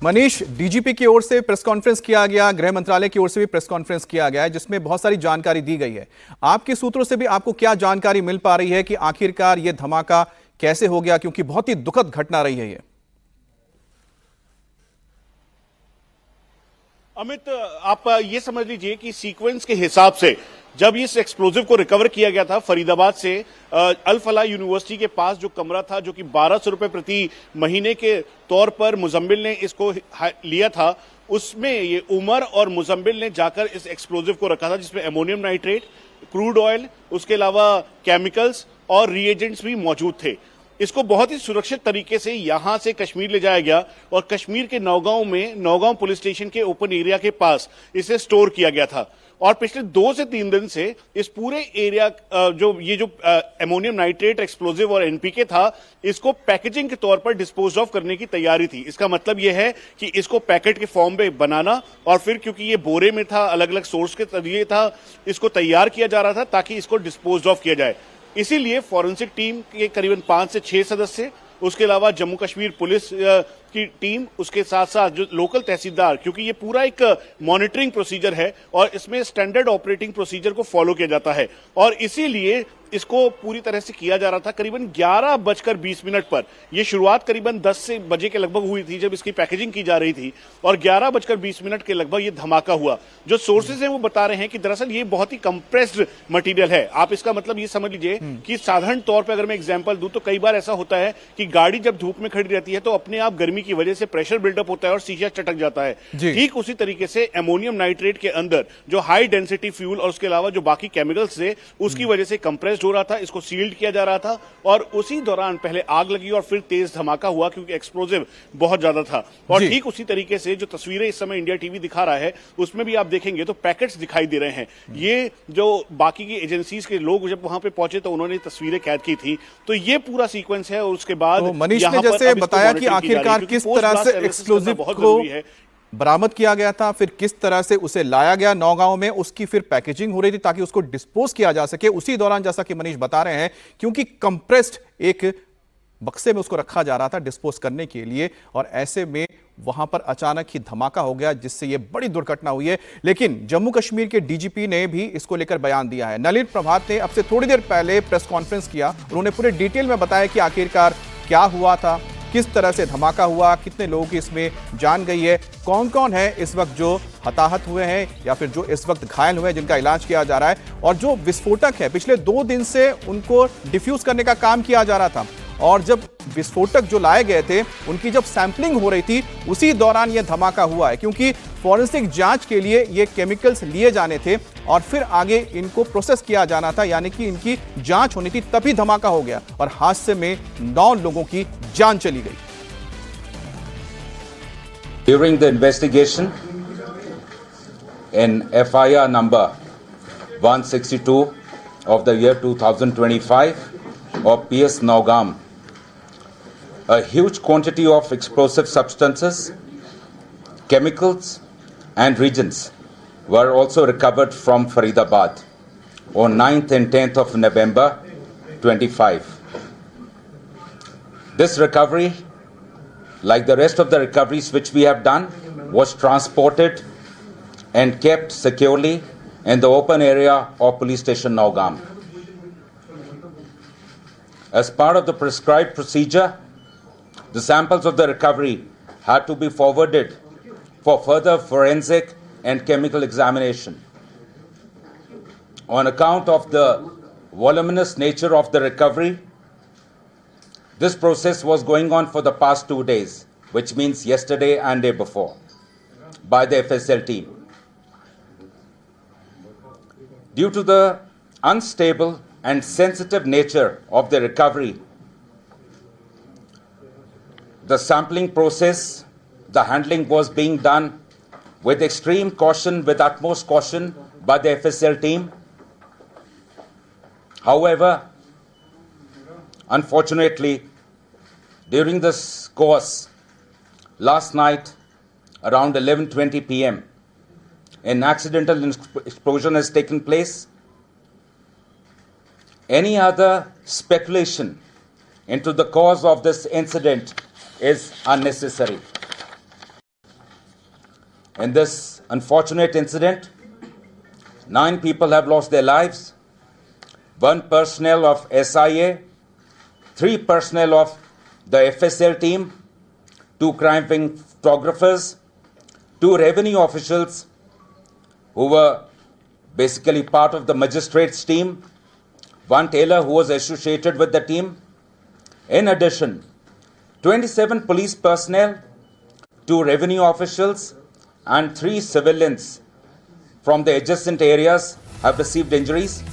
Manish, DGP की ओर से press conference किया गया, गृह मंत्रालय की ओर से भी प्रेस कॉन्फ्रेंस किया गया है, जिसमें बहुत सारी जानकारी दी गई है। आपके सूत्रों से भी आपको क्या जानकारी मिल पा रही है कि आखिरकार यह धमाका कैसे हो गया, क्योंकि बहुत ही दुखद घटना रही है ये। अमित, आप ये समझ लीजिए कि सीक्वेंस के हिसाब से जब इस एक्सप्लोजिव को रिकवर किया गया था फरीदाबाद से अल फलाह यूनिवर्सिटी के पास जो कमरा था, जो कि 1200 रुपए प्रति महीने के तौर पर मुजम्मिल ने इसको लिया था, उसमें ये उमर और मुजम्मिल ने जाकर इस एक्सप्लोजिव को रखा था, जिसमें अमोनियम नाइट्रेट, क्रूड ऑयल, उसके अलावा केमिकल्स और रिएजेंट्स भी मौजूद थे। इसको बहुत ही सुरक्षित तरीके से यहां से कश्मीर ले जाया गया और कश्मीर के नौगांव में नौगांव पुलिस स्टेशन के ओपन एरिया के पास इसे स्टोर किया गया था। और पिछले 2 से 3 दिन से इस पूरे एरिया जो अमोनियम नाइट्रेट, एक्सप्लोजिव और एनपीके था, इसको पैकेजिंग के तौर पर डिस्पोज ऑफ करने की तैयारी थी। इसका मतलब यह है कि इसको पैकेट के फॉर्म में बनाना और फिर क्योंकि ये बोरे में था, अलग अलग सोर्स के जरिए था, इसको तैयार किया जा रहा था ताकि इसको डिस्पोज ऑफ किया जाए। इसीलिए फॉरेंसिक टीम के करीबन 5 से 6 सदस्य, उसके अलावा जम्मू कश्मीर पुलिस की टीम, उसके साथ साथ जो लोकल तहसीलदार, क्योंकि ये पूरा एक मॉनिटरिंग प्रोसीजर है और इसमें स्टैंडर्ड ऑपरेटिंग प्रोसीजर को फॉलो किया जाता है और इसीलिए इसको पूरी तरह से किया जा रहा था। करीबन 11:20 पर यह शुरुआत करीबन 10 बजे के लगभग हुई थी, जब इसकी पैकेजिंग की जा रही थी, और 11:20 के लगभग ये धमाका हुआ। जो सोर्सेज हैं वो बता रहे हैं कि दरअसल ये बहुत ही कंप्रेस्ड मटेरियल है। आप इसका मतलब ये समझ लीजिए कि साधारण तौर पर अगर मैं एग्जाम्पल दूं तो कई बार ऐसा होता है कि गाड़ी जब धूप में खड़ी रहती है तो अपने आप गर्मी की वजह से प्रेशर बिल्डअप होता है और शीशा चटक जाता है। ठीक उसी तरीके से अमोनियम नाइट्रेट के अंदर जो हाई डेंसिटी फ्यूल और उसके अलावा जो बाकी केमिकल्स थे, उसकी वजह से कंप्रेस हो रहा था, इसको सील्ड किया जा रहा था और उसी दौरान पहले आग लगी और फिर तेज धमाका हुआ, क्योंकि एक्सप्लोजिव बहुत ज्यादा था। और ठीक उसी तरीके से जो तस्वीरें इस समय इंडिया टीवी दिखा रहा है, उसमें भी आप देखेंगे तो पैकेट्स दिखाई दे रहे हैं। ये जो बाकी की एजेंसीज के लोग जब वहां पे पहुंचे तो उन्होंने तस्वीरें कैद की थी। तो ये पूरा सीक्वेंस है और उसके बाद तो मनीष ने जैसे बताया कि आखिरकार किस तरह से एक्सप्लोजिव को बरामद किया गया था, फिर किस तरह से उसे लाया गया नौगांव में, उसकी फिर पैकेजिंग हो रही थी ताकि उसको डिस्पोज किया जा सके। उसी दौरान जैसा कि मनीष बता रहे हैं, क्योंकि कंप्रेस्ड एक बक्से में उसको रखा जा रहा था डिस्पोज करने के लिए, और ऐसे में वहां पर अचानक ही धमाका हो गया, जिससे यह बड़ी दुर्घटना हुई है। लेकिन जम्मू कश्मीर के डीजीपी ने भी इसको लेकर बयान दिया है। नलिन प्रभात ने अब से थोड़ी देर पहले प्रेस कॉन्फ्रेंस किया, उन्होंने पूरे डिटेल में बताया कि आखिरकार क्या हुआ था, किस तरह से धमाका हुआ, कितने लोगों की इसमें जान गई है, कौन कौन है इस वक्त जो हताहत हुए हैं या फिर जो इस वक्त घायल हुए हैं जिनका इलाज किया जा रहा है, और जो विस्फोटक है पिछले 2 दिन से उनको डिफ्यूज करने का काम किया जा रहा था, और जब विस्फोटक जो लाए गए थे उनकी जब सैंपलिंग हो रही थी उसी दौरान यह धमाका हुआ है। क्योंकि फॉरेंसिक जांच के लिए ये केमिकल्स लिए जाने थे और फिर आगे इनको प्रोसेस किया जाना था, यानी कि इनकी जांच होनी थी, तभी धमाका हो गया और हादसे में 9 लोगों की जान चली गई। During the investigation in FIR number 162 of the year 2025 of PS Naugam, a huge quantity of explosive substances, chemicals and reagents were also recovered from Faridabad on 9th and 10th of November 25. This recovery, like the rest of the recoveries which we have done, was transported and kept securely in the open area of police station Naugam. As part of the prescribed procedure, the samples of the recovery had to be forwarded for further forensic and chemical examination. On account of the voluminous nature of the recovery, this process was going on for the past 2 days, which means yesterday and day before, by the FSL team. Due to the unstable and sensitive nature of the recovery, the sampling process, the handling was being done with extreme caution, with utmost caution by the FSL team. However, unfortunately, during this course, last night around 11:20 p.m., an accidental explosion has taken place. Any other speculation into the cause of this incident is unnecessary. In this unfortunate incident, 9 people have lost their lives, 1 personnel of SIA, 3 personnel of the FSL team, 2 crime scene photographers, 2 revenue officials who were basically part of the magistrates team, 1 tailor who was associated with the team. In addition, 27 police personnel, 2 revenue officials, and 3 civilians from the adjacent areas have received injuries.